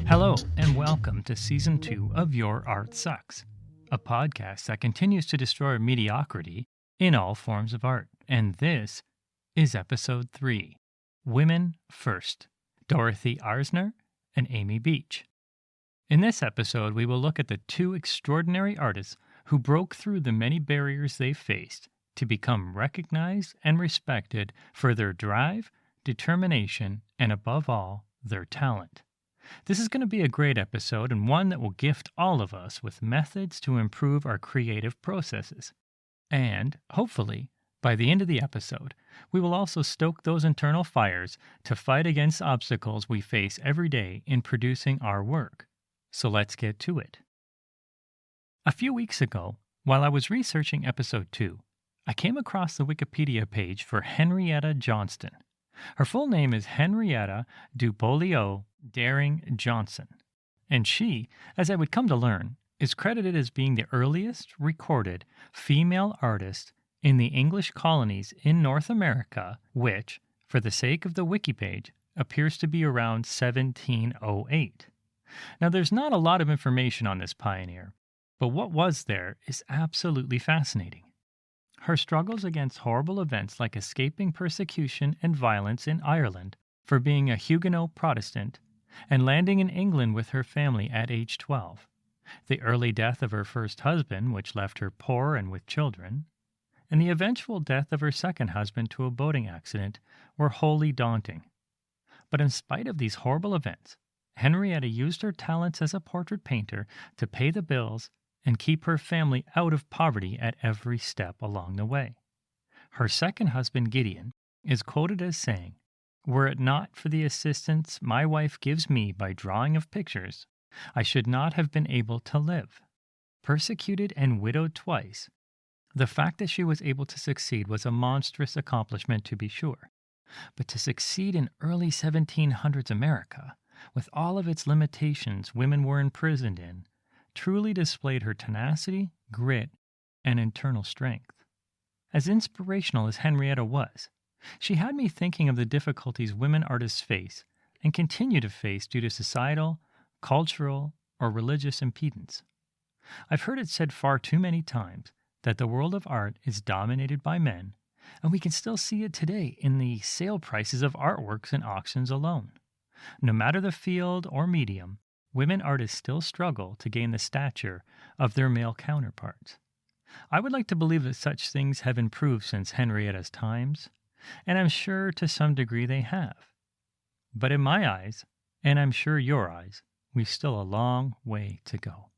Hello, and welcome to Season 2 of Your Art Sucks, a podcast that continues to destroy mediocrity in all forms of art. And this is Episode 3, Women First, Dorothy Arzner and Amy Beach. In this episode, we will look at the two extraordinary artists who broke through the many barriers they faced to become recognized and respected for their drive, determination, and above all, their talent. This is going to be a great episode and one that will gift all of us with methods to improve our creative processes. And, hopefully, by the end of the episode, we will also stoke those internal fires to fight against obstacles we face every day in producing our work. So let's get to it. A few weeks ago, while I was researching episode 2, I came across the Wikipedia page for Henrietta Johnston. Her full name is Henrietta Dupolio Daring Johnson, and she, as I would come to learn, is credited as being the earliest recorded female artist in the English colonies in North America, which, for the sake of the wiki page, appears to be around 1708. Now, there's not a lot of information on this pioneer, but what was there is absolutely fascinating. Her struggles against horrible events like escaping persecution and violence in Ireland for being a Huguenot Protestant and landing in England with her family at age 12, the early death of her first husband, which left her poor and with children, and the eventual death of her second husband to a boating accident were wholly daunting. But in spite of these horrible events, Henrietta used her talents as a portrait painter to pay the bills and keep her family out of poverty at every step along the way. Her second husband, Gideon, is quoted as saying, "Were it not for the assistance my wife gives me by drawing of pictures, I should not have been able to live." Persecuted and widowed twice, the fact that she was able to succeed was a monstrous accomplishment to be sure. But to succeed in early 1700s America, with all of its limitations women were imprisoned in, truly displayed her tenacity, grit, and internal strength. As inspirational as Henrietta was, she had me thinking of the difficulties women artists face and continue to face due to societal, cultural, or religious impedance. I've heard it said far too many times that the world of art is dominated by men, and we can still see it today in the sale prices of artworks and auctions alone. No matter the field or medium, women artists still struggle to gain the stature of their male counterparts. I would like to believe that such things have improved since Henrietta's times, and I'm sure to some degree they have. But in my eyes, and I'm sure your eyes, we've still a long way to go.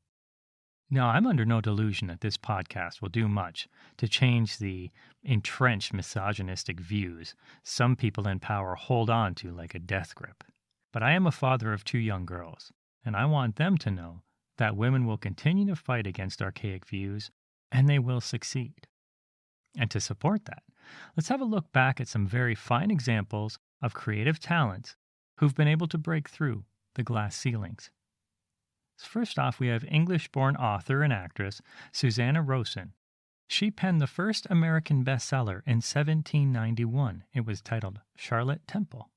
Now, I'm under no delusion that this podcast will do much to change the entrenched misogynistic views some people in power hold on to like a death grip. But I am a father of 2 young girls, and I want them to know that women will continue to fight against archaic views, and they will succeed. And to support that, let's have a look back at some very fine examples of creative talents who've been able to break through the glass ceilings. First off, we have English-born author and actress Susanna Rosen. She penned the first American bestseller in 1791. It was titled Charlotte Temple.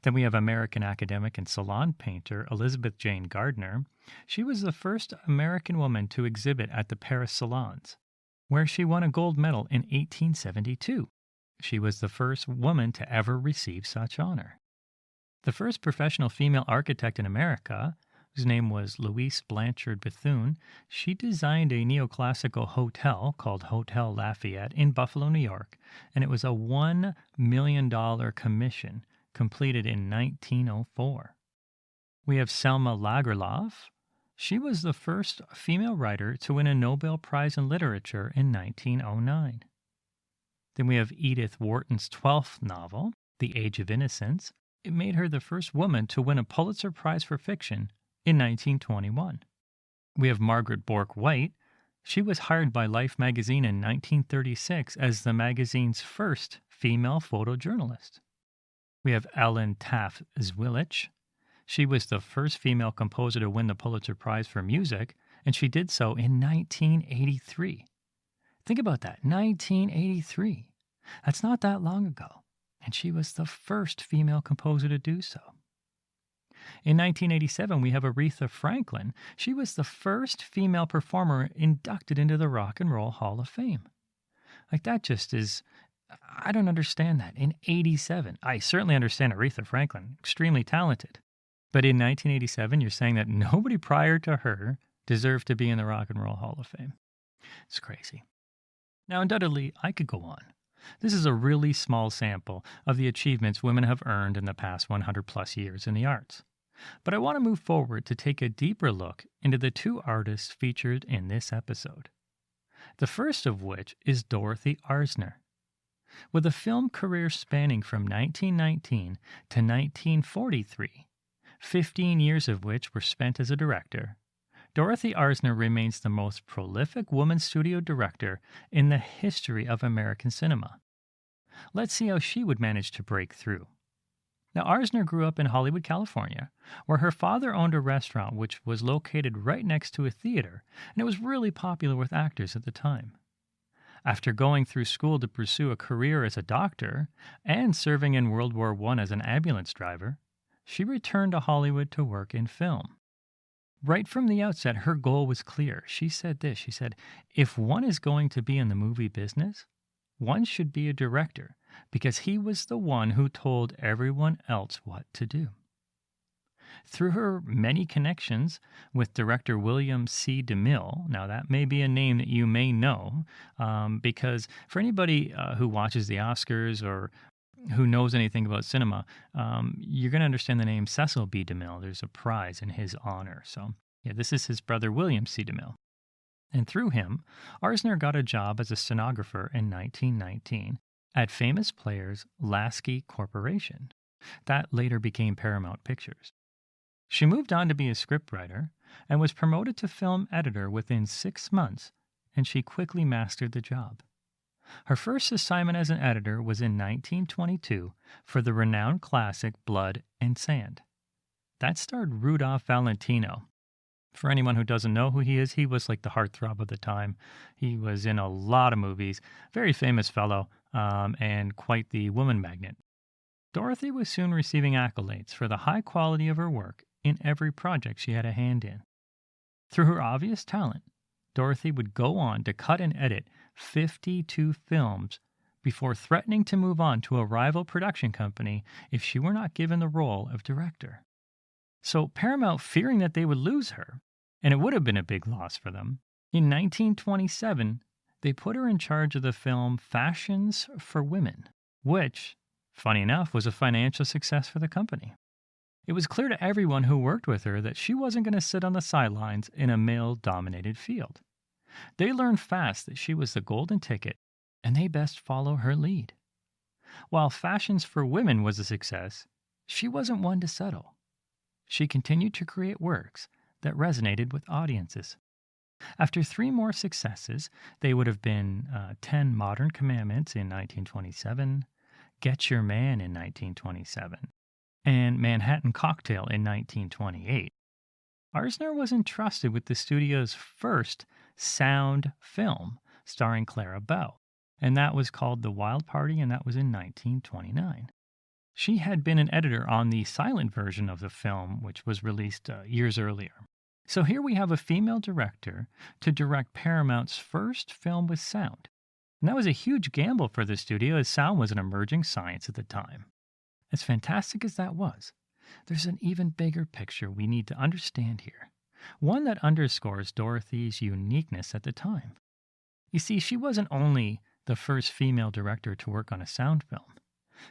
Then we have American academic and salon painter Elizabeth Jane Gardner. She was the first American woman to exhibit at the Paris salons, where she won a gold medal in 1872. She was the first woman to ever receive such honor. The first professional female architect in America, whose name was Louise Blanchard Bethune, she designed a neoclassical hotel called Hotel Lafayette in Buffalo, New York, and it was a $1 million commission completed in 1904. We have Selma Lagerlöf. She was the first female writer to win a Nobel Prize in Literature in 1909. Then we have Edith Wharton's 12th novel, The Age of Innocence. It made her the first woman to win a Pulitzer Prize for fiction in 1921. We have Margaret Bork White. She was hired by Life magazine in 1936 as the magazine's first female photojournalist. We have Ellen Taft Zwilich. She was the first female composer to win the Pulitzer Prize for music, and she did so in 1983. Think about that, 1983. That's not that long ago, and she was the first female composer to do so. In 1987, we have Aretha Franklin. She was the first female performer inducted into the Rock and Roll Hall of Fame. Like, that just is, I don't understand that. In 87, I certainly understand Aretha Franklin, extremely talented. But in 1987, you're saying that nobody prior to her deserved to be in the Rock and Roll Hall of Fame. It's crazy. Now, undoubtedly, I could go on. This is a really small sample of the achievements women have earned in the past 100 plus years in the arts. But I want to move forward to take a deeper look into the two artists featured in this episode. The first of which is Dorothy Arzner. With a film career spanning from 1919 to 1943, 15 years of which were spent as a director, Dorothy Arzner remains the most prolific woman studio director in the history of American cinema. Let's see how she would manage to break through. Now, Arzner grew up in Hollywood, California, where her father owned a restaurant which was located right next to a theater, and it was really popular with actors at the time. After going through school to pursue a career as a doctor and serving in World War I as an ambulance driver, she returned to Hollywood to work in film. Right from the outset, her goal was clear. She said this, she said, "If one is going to be in the movie business, one should be a director, because he was the one who told everyone else what to do." Through her many connections with director William C. DeMille, now that may be a name that you may know, because for anybody who watches the Oscars or who knows anything about cinema, you're going to understand the name Cecil B. DeMille. There's a prize in his honor. So, yeah, this is his brother William C. DeMille. And through him, Arzner got a job as a stenographer in 1919 at famous players Lasky Corporation. That later became Paramount Pictures. She moved on to be a scriptwriter and was promoted to film editor within 6 months, and she quickly mastered the job. Her first assignment as an editor was in 1922 for the renowned classic Blood and Sand. That starred Rudolph Valentino. For anyone who doesn't know who he is, he was like the heartthrob of the time. He was in a lot of movies, very famous fellow, and quite the woman magnet. Dorothy was soon receiving accolades for the high quality of her work in every project she had a hand in. Through her obvious talent, Dorothy would go on to cut and edit 52 films before threatening to move on to a rival production company if she were not given the role of director. So Paramount, fearing that they would lose her, and it would have been a big loss for them, in 1927, they put her in charge of the film Fashions for Women, which, funny enough, was a financial success for the company. It was clear to everyone who worked with her that she wasn't going to sit on the sidelines in a male-dominated field. They learned fast that she was the golden ticket, and they best follow her lead. While Fashions for Women was a success, she wasn't one to settle. She continued to create works that resonated with audiences. After 3 more successes, they would have been 10 Modern Commandments in 1927, Get Your Man in 1927, and Manhattan Cocktail in 1928. Arzner was entrusted with the studio's first sound film starring Clara Bow, and that was called The Wild Party, and that was in 1929. She had been an editor on the silent version of the film, which was released years earlier. So here we have a female director to direct Paramount's first film with sound. And that was a huge gamble for the studio, as sound was an emerging science at the time. As fantastic as that was, there's an even bigger picture we need to understand here, one that underscores Dorothy's uniqueness at the time. You see, she wasn't only the first female director to work on a sound film.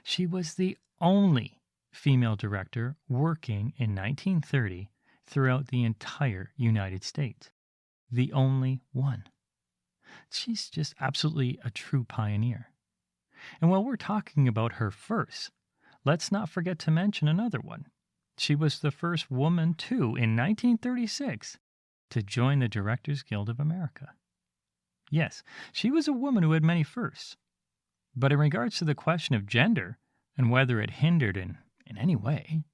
She was the only female director working in 1930 throughout the entire United States. The only one. She's just absolutely a true pioneer. And while we're talking about her first, let's not forget to mention another one. She was the first woman, too, in 1936, to join the Directors Guild of America. Yes, she was a woman who had many firsts. But in regards to the question of gender and whether it hindered in any way,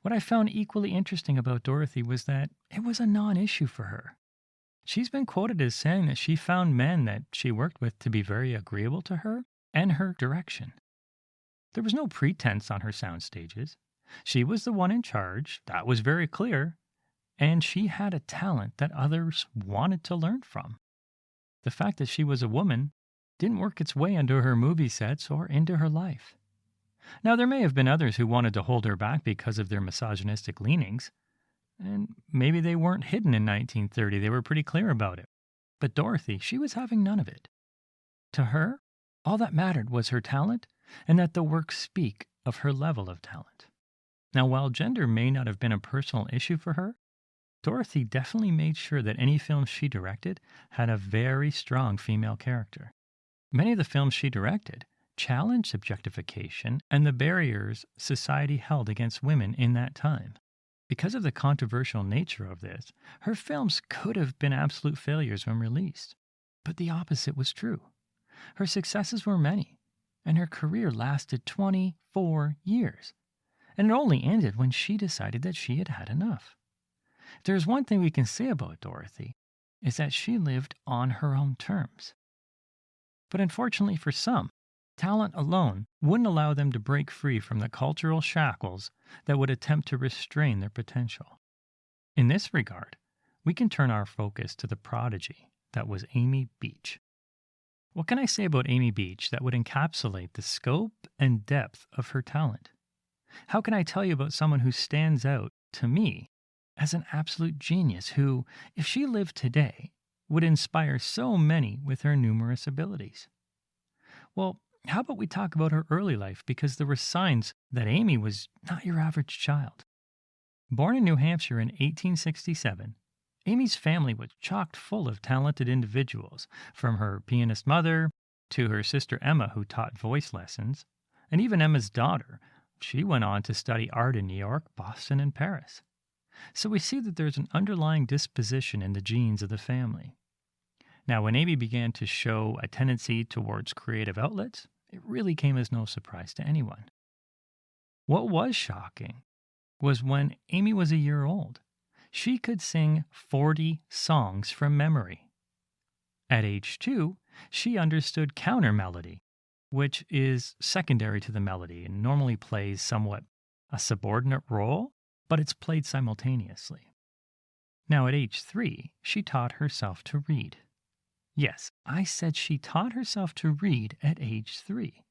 what I found equally interesting about Dorothy was that it was a non-issue for her. She's been quoted as saying that she found men that she worked with to be very agreeable to her and her direction. There was no pretense on her sound stages. She was the one in charge, that was very clear, and she had a talent that others wanted to learn from. The fact that she was a woman didn't work its way into her movie sets or into her life. Now, there may have been others who wanted to hold her back because of their misogynistic leanings, and maybe they weren't hidden in 1930, they were pretty clear about it. But Dorothy, she was having none of it. To her, all that mattered was her talent and that the works speak of her level of talent. Now, while gender may not have been a personal issue for her, Dorothy definitely made sure that any films she directed had a very strong female character. Many of the films she directed challenged objectification and the barriers society held against women in that time. Because of the controversial nature of this, her films could have been absolute failures when released. But the opposite was true. Her successes were many, and her career lasted 24 years. And it only ended when she decided that she had had enough. If there's one thing we can say about Dorothy, is that she lived on her own terms. But unfortunately for some, talent alone wouldn't allow them to break free from the cultural shackles that would attempt to restrain their potential. In this regard, we can turn our focus to the prodigy that was Amy Beach. What can I say about Amy Beach that would encapsulate the scope and depth of her talent? How can I tell you about someone who stands out, to me, as an absolute genius who, if she lived today, would inspire so many with her numerous abilities? Well, how about we talk about her early life, because there were signs that Amy was not your average child. Born in New Hampshire in 1867, Amy's family was chock full of talented individuals, from her pianist mother to her sister Emma, who taught voice lessons, and even Emma's daughter. She went on to study art in New York, Boston, and Paris. So we see that there's an underlying disposition in the genes of the family. Now, when Amy began to show a tendency towards creative outlets, it really came as no surprise to anyone. What was shocking was when Amy was a year old, she could sing 40 songs from memory. At age 2, she understood counter melody, which is secondary to the melody and normally plays somewhat a subordinate role, but it's played simultaneously. Now, at age 3, she taught herself to read. Yes, I said she taught herself to read at age 3.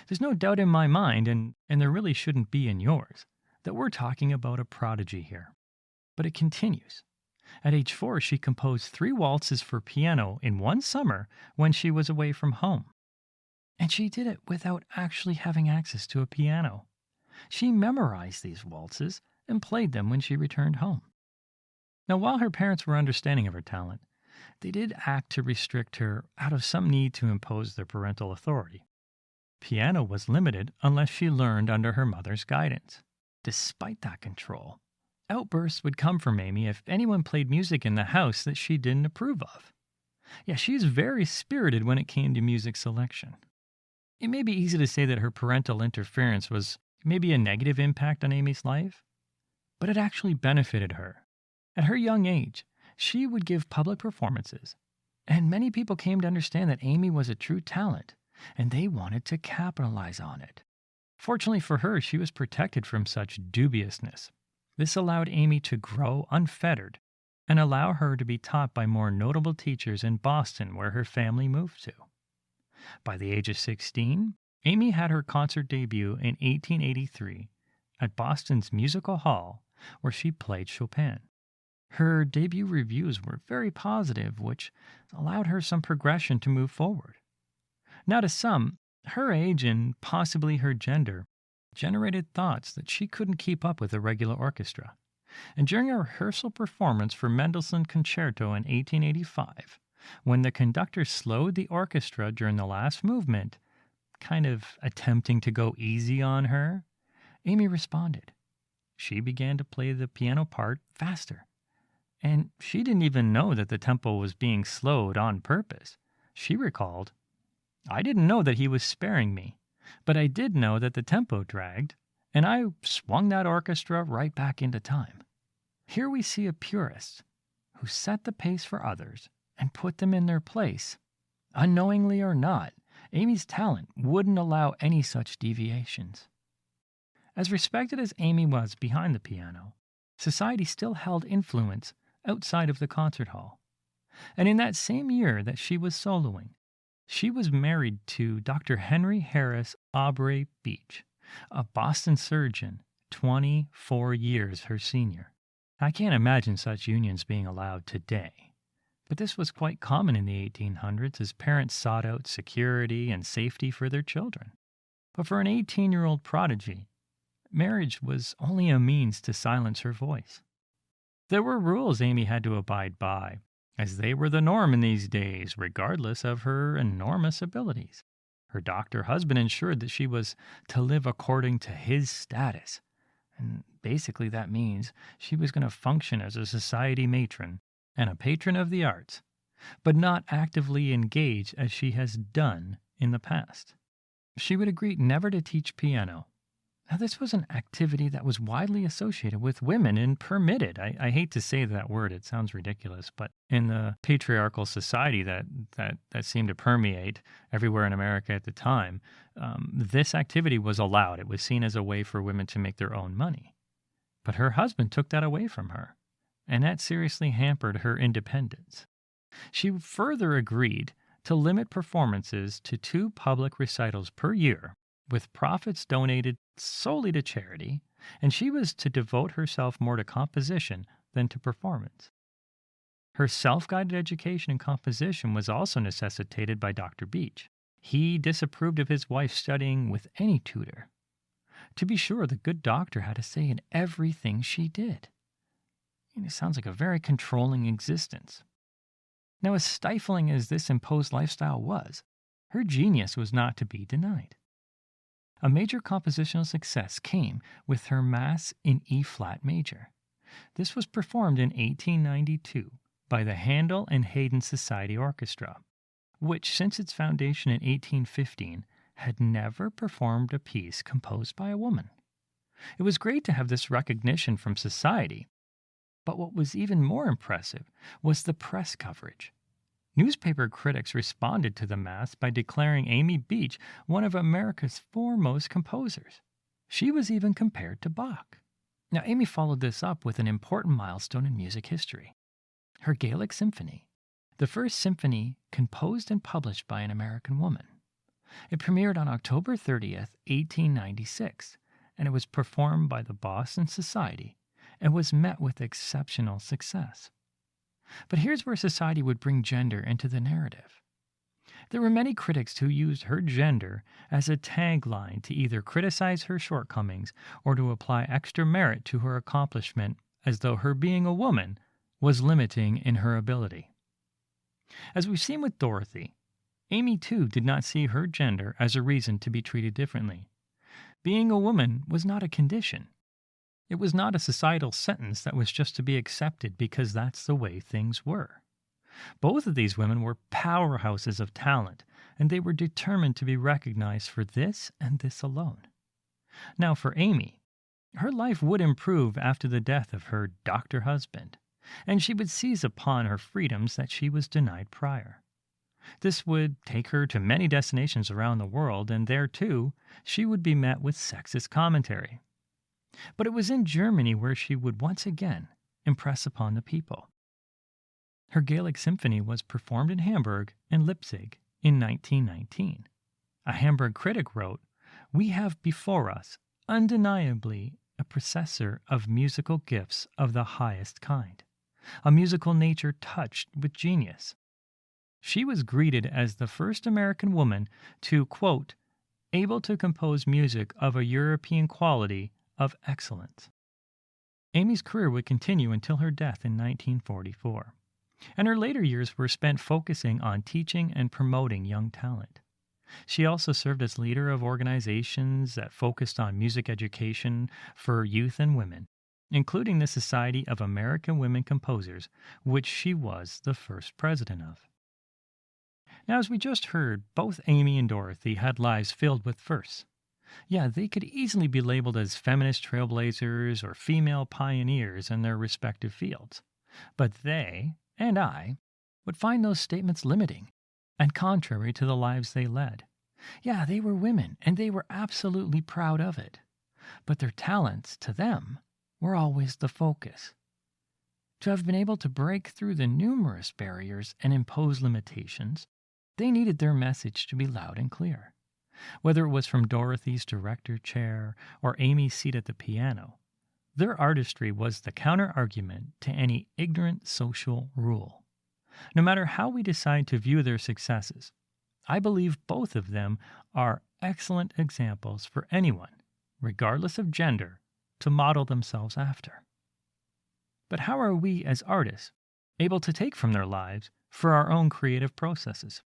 There's no doubt in my mind, and there really shouldn't be in yours, that we're talking about a prodigy here. But it continues. At age 4, she composed 3 waltzes for piano in one summer when she was away from home. And she did it without actually having access to a piano. She memorized these waltzes and played them when she returned home. Now, while her parents were understanding of her talent, they did act to restrict her out of some need to impose their parental authority. Piano was limited unless she learned under her mother's guidance. Despite that control, outbursts would come from Amy if anyone played music in the house that she didn't approve of. Yeah, she's very spirited when it came to music selection. It may be easy to say that her parental interference was maybe a negative impact on Amy's life, but it actually benefited her. At her young age, she would give public performances, and many people came to understand that Amy was a true talent, and they wanted to capitalize on it. Fortunately for her, she was protected from such dubiousness. This allowed Amy to grow unfettered and allow her to be taught by more notable teachers in Boston, where her family moved to. By the age of 16, Amy had her concert debut in 1883 at Boston's Musical Hall, where she played Chopin. Her debut reviews were very positive, which allowed her some progression to move forward. Now, to some, her age and possibly her gender generated thoughts that she couldn't keep up with a regular orchestra. And during a rehearsal performance for Mendelssohn's Concerto in 1885, when the conductor slowed the orchestra during the last movement, kind of attempting to go easy on her, Amy responded. She began to play the piano part faster. And she didn't even know that the tempo was being slowed on purpose. She recalled, "I didn't know that he was sparing me, but I did know that the tempo dragged, and I swung that orchestra right back into time." Here we see a purist who set the pace for others and put them in their place. Unknowingly or not, Amy's talent wouldn't allow any such deviations. As respected as Amy was behind the piano, society still held influence outside of the concert hall. And in that same year that she was soloing, she was married to Dr. Henry Harris Aubrey Beach, a Boston surgeon 24 years her senior. I can't imagine such unions being allowed today. But this was quite common in the 1800s as parents sought out security and safety for their children. But for an 18-year-old prodigy, marriage was only a means to silence her voice. There were rules Amy had to abide by, as they were the norm in these days, regardless of her enormous abilities. Her doctor husband ensured that she was to live according to his status. And basically that means she was going to function as a society matron and a patron of the arts, but not actively engage as she has done in the past. She would agree never to teach piano. Now, this was an activity that was widely associated with women and permitted. I hate to say that word, it sounds ridiculous, but in the patriarchal society that seemed to permeate everywhere in America at the time, this activity was allowed. It was seen as a way for women to make their own money. But her husband took that away from her, and that seriously hampered her independence. She further agreed to limit performances to 2 public recitals per year, with profits donated solely to charity, and she was to devote herself more to composition than to performance. Her self-guided education in composition was also necessitated by Dr. Beach. He disapproved of his wife studying with any tutor. To be sure, the good doctor had a say in everything she did. It sounds like a very controlling existence. Now, as stifling as this imposed lifestyle was, her genius was not to be denied. A major compositional success came with her Mass in E-flat major. This was performed in 1892 by the Handel and Haydn Society Orchestra, which since its foundation in 1815 had never performed a piece composed by a woman. It was great to have this recognition from society, but what was even more impressive was the press coverage. Newspaper critics responded to the Mass by declaring Amy Beach one of America's foremost composers. She was even compared to Bach. Now, Amy followed this up with an important milestone in music history, her Gaelic Symphony, the first symphony composed and published by an American woman. It premiered on October 30th, 1896, and it was performed by the Boston Society and was met with exceptional success. But here's where society would bring gender into the narrative. There were many critics who used her gender as a tagline to either criticize her shortcomings or to apply extra merit to her accomplishment, as though her being a woman was limiting in her ability. As we've seen with Dorothy, Amy too did not see her gender as a reason to be treated differently. Being a woman was not a condition. It was not a societal sentence that was just to be accepted because that's the way things were. Both of these women were powerhouses of talent, and they were determined to be recognized for this and this alone. Now for Amy, her life would improve after the death of her doctor husband, and she would seize upon her freedoms that she was denied prior. This would take her to many destinations around the world, and there too she would be met with sexist commentary. But it was in Germany where she would once again impress upon the people. Her Gaelic Symphony was performed in Hamburg and Leipzig in 1919. A Hamburg critic wrote, "We have before us undeniably a possessor of musical gifts of the highest kind, a musical nature touched with genius." She was greeted as the first American woman to, quote, "able to compose music of a European quality of excellence." Amy's career would continue until her death in 1944, and her later years were spent focusing on teaching and promoting young talent. She also served as leader of organizations that focused on music education for youth and women, including the Society of American Women Composers, which she was the first president of. Now, as we just heard, both Amy and Dorothy had lives filled with firsts. Yeah, they could easily be labeled as feminist trailblazers or female pioneers in their respective fields. But they, and I, would find those statements limiting and contrary to the lives they led. Yeah, they were women, and they were absolutely proud of it. but their talents, to them, were always the focus. To have been able to break through the numerous barriers and impose limitations, they needed their message to be loud and clear. Whether it was from Dorothy's director chair or Amy's seat at the piano, their artistry was the counter-argument to any ignorant social rule. No matter how we decide to view their successes, I believe both of them are excellent examples for anyone, regardless of gender, to model themselves after. But how are we as artists able to take from their lives for our own creative processes?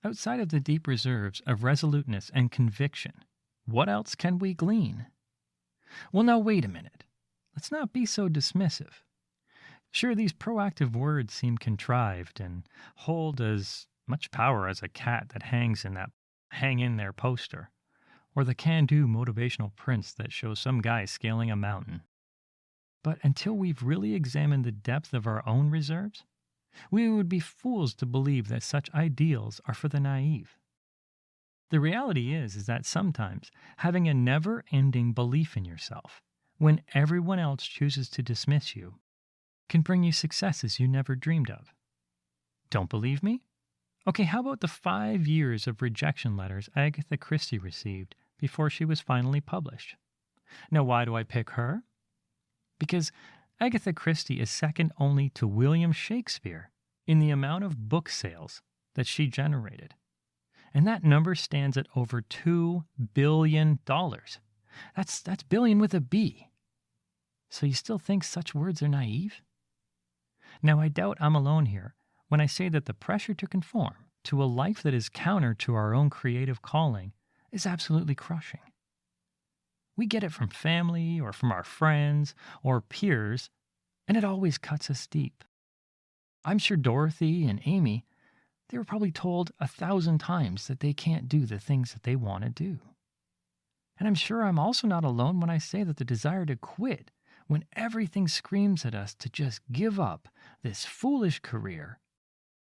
Outside of the deep reserves of resoluteness and conviction, what else can we glean? Well, now wait a minute. Let's not be so dismissive. Sure, these proactive words seem contrived and hold as much power as a cat that hangs in that hang in there poster, or the can-do motivational prints that show some guy scaling a mountain. But until we've really examined the depth of our own reserves, we would be fools to believe that such ideals are for the naive. The reality is that sometimes having a never-ending belief in yourself, when everyone else chooses to dismiss you, can bring you successes you never dreamed of. Don't believe me? Okay, how about the 5 years of rejection letters Agatha Christie received before she was finally published? Now, why do I pick her? Because Agatha Christie is second only to William Shakespeare in the amount of book sales that she generated. And that number stands at over $2 billion. That's billion with a B. So you still think such words are naive? Now, I doubt I'm alone here when I say that the pressure to conform to a life that is counter to our own creative calling is absolutely crushing. We get it from family or from our friends or peers, and it always cuts us deep. I'm sure Dorothy and Amy, they were probably told 1,000 times that they can't do the things that they want to do. And I'm sure I'm also not alone when I say that the desire to quit when everything screams at us to just give up this foolish career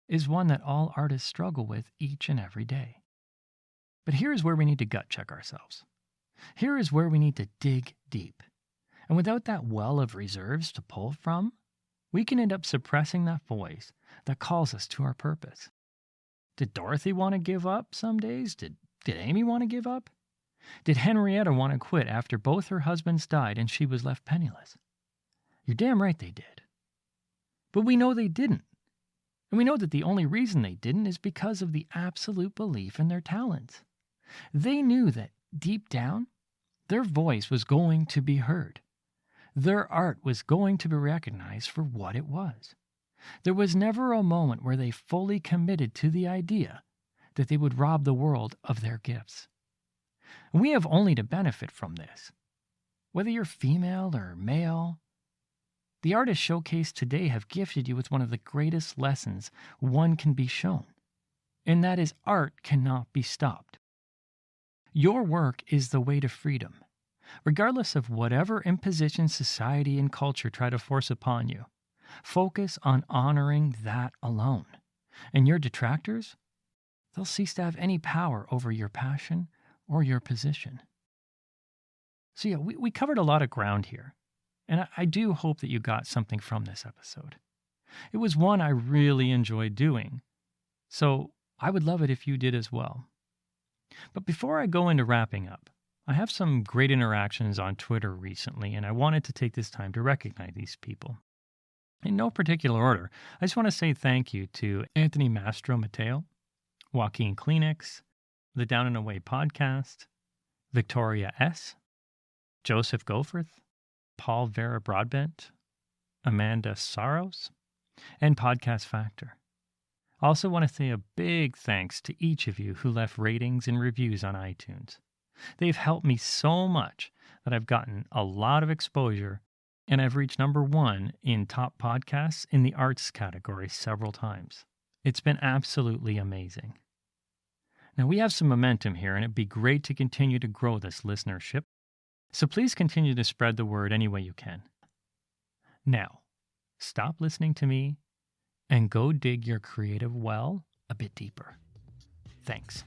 is one that all artists struggle with each and every day. But here's where we need to gut check ourselves. Here is where we need to dig deep. And without that well of reserves to pull from, we can end up suppressing that voice that calls us to our purpose. Did Dorothy want to give up some days? Did Amy want to give up? Did Henrietta want to quit after both her husbands died and she was left penniless? You're damn right they did. But we know they didn't. And we know that the only reason they didn't is because of the absolute belief in their talents. They knew that deep down, their voice was going to be heard. Their art was going to be recognized for what it was. There was never a moment where they fully committed to the idea that they would rob the world of their gifts. And we have only to benefit from this. Whether you're female or male, the artists showcased today have gifted you with one of the greatest lessons one can be shown, and that is art cannot be stopped. Your work is the way to freedom, regardless of whatever imposition society and culture try to force upon you. Focus on honoring that alone, and your detractors, they'll cease to have any power over your passion or your position. So yeah, we covered a lot of ground here, and I do hope that you got something from this episode. It was one I really enjoyed doing, so I would love it if you did as well. But before I go into wrapping up, I have some great interactions on Twitter recently, and I wanted to take this time to recognize these people. In no particular order, I just want to say thank you to Anthony Mastro Mateo, Joaquin Kleenex, the Down and Away podcast, Victoria S., Joseph Goforth, Paul Vera Broadbent, Amanda Saros, and Podcast Factor. I also want to say a big thanks to each of you who left ratings and reviews on iTunes. They've helped me so much that I've gotten a lot of exposure, and I've reached number 1 in top podcasts in the arts category several times. It's been absolutely amazing. Now, we have some momentum here, and it'd be great to continue to grow this listenership, so please continue to spread the word any way you can. Now, stop listening to me and go dig your creative well a bit deeper. Thanks.